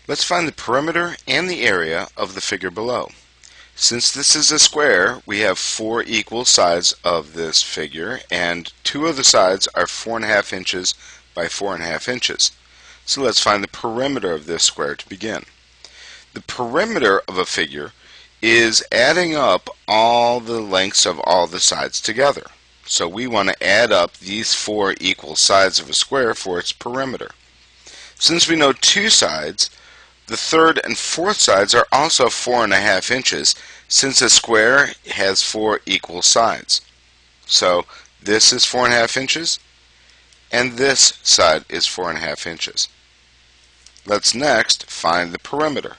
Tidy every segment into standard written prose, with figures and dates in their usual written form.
Let's find the perimeter and the area of the figure below. Since this is a square, we have 4 equal sides of this figure, and 2 of the sides are 4.5 inches by 4.5 inches. So let's find the perimeter of this square to begin. The perimeter of a figure is adding up all the lengths of all the sides together. So we want to add up these 4 equal sides of a square for its perimeter. Since we know 2 sides, the third and fourth sides are also 4.5 inches, since a square has 4 equal sides. So this is 4.5 inches, and this side is 4.5 inches. Let's next find the perimeter.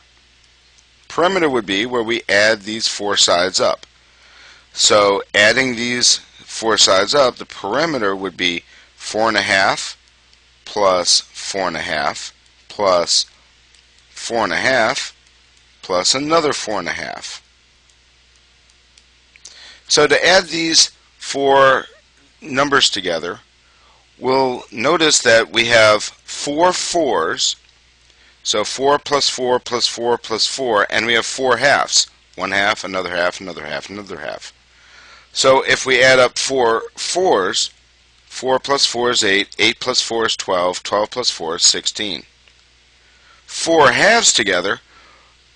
Perimeter would be where we add these 4 sides up. So adding these 4 sides up, the perimeter would be 4.5 plus 4.5 plus 4.5 plus another 4.5. So to add these 4 numbers together, we'll notice that we have 4 4s. So 4 plus 4 plus 4 plus 4, and we have 4 halves. 1 half, another half, another half, another half. So if we add up 4 4s, 4 plus 4 is 8, 8 plus 4 is 12, 12 plus 4 is 16. 4 halves together,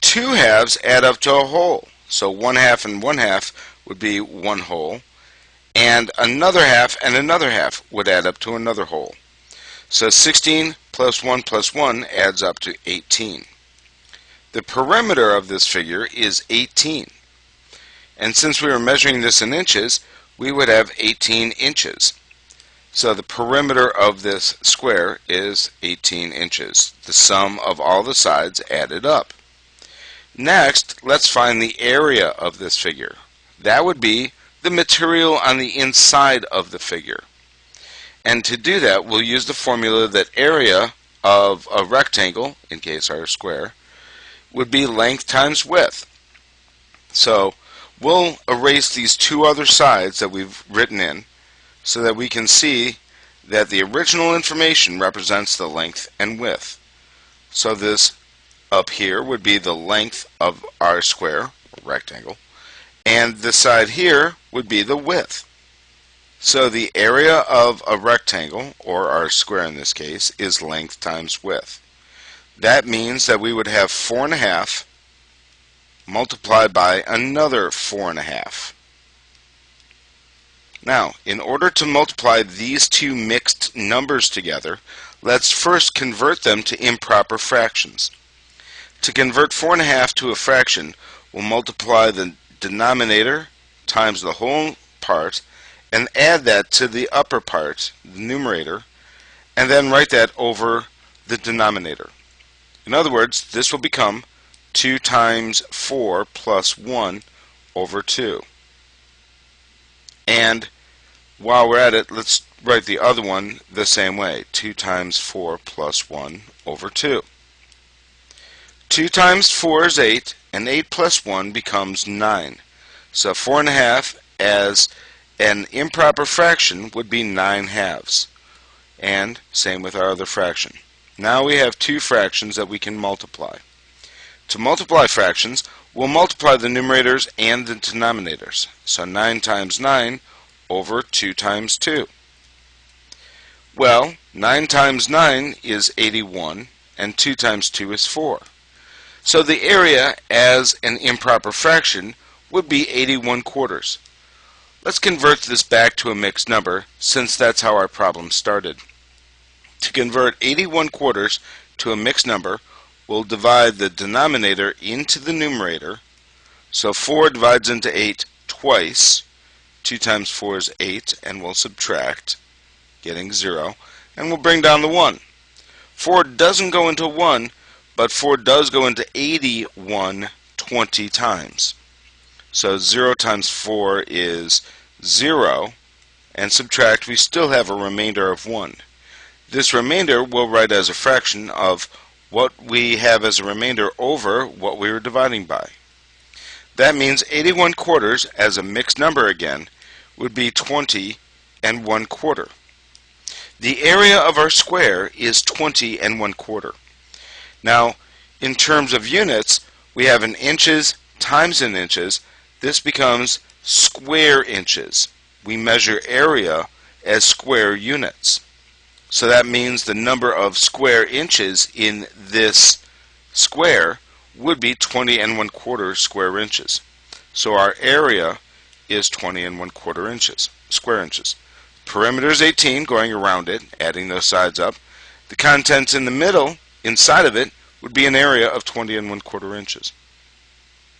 2 halves add up to a whole. So 1 half and 1 half would be 1 whole, and another half would add up to another whole. So 16 plus 1 adds up to 18. The perimeter of this figure is 18. And since we were measuring this in inches, we would have 18 inches. So the perimeter of this square is 18 inches, the sum of all the sides added up. Next, let's find the area of this figure. That would be the material on the inside of the figure. And to do that, we'll use the formula that area of a rectangle, in case our square, would be length times width. So we'll erase these 2 other sides that we've written in, so that we can see that the original information represents the length and width. So this up here would be the length of our square, or rectangle, and this side here would be the width. So the area of a rectangle, or our square in this case, is length times width. That means that we would have 4.5 multiplied by another 4.5. Now, in order to multiply these 2 mixed numbers together, let's first convert them to improper fractions. To convert 4.5 to a fraction, we'll multiply the denominator times the whole part and add that to the upper part, the numerator, and then write that over the denominator. In other words, this will become 2 times 4 plus 1 over 2. And while we're at it, let's write the other one the same way. 2 times 4 plus 1 over 2. 2 times 4 is 8, and 8 plus 1 becomes 9. So 4.5 as an improper fraction would be 9 halves. And same with our other fraction. Now we have 2 fractions that we can multiply. To multiply fractions, we'll multiply the numerators and the denominators. So 9 times 9 over 2 times 2. Well, 9 times 9 is 81, and 2 times 2 is 4. So the area as an improper fraction would be 81 quarters. Let's convert this back to a mixed number, since that's how our problem started. To convert 81 quarters to a mixed number, we'll divide the denominator into the numerator. So 4 divides into 8 twice. 2 times 4 is 8, and we'll subtract, getting 0, and we'll bring down the 1. 4 doesn't go into 1, but 4 does go into 81 20 times. So 0 times 4 is 0, and subtract, we still have a remainder of 1. This remainder we'll write as a fraction of what we have as a remainder over what we were dividing by. That means 81 quarters, as a mixed number again, would be 20 and 1/4. The area of our square is 20 and 1/4. Now, in terms of units, we have an inches times an inches. This becomes square inches. We measure area as square units. So that means the number of square inches in this square would be 20 and 1/4 square inches. So our area is 20 and 1/4 inches, square inches. Perimeter is 18, going around it, adding those sides up. The contents in the middle, inside of it, would be an area of 20 and 1/4 inches.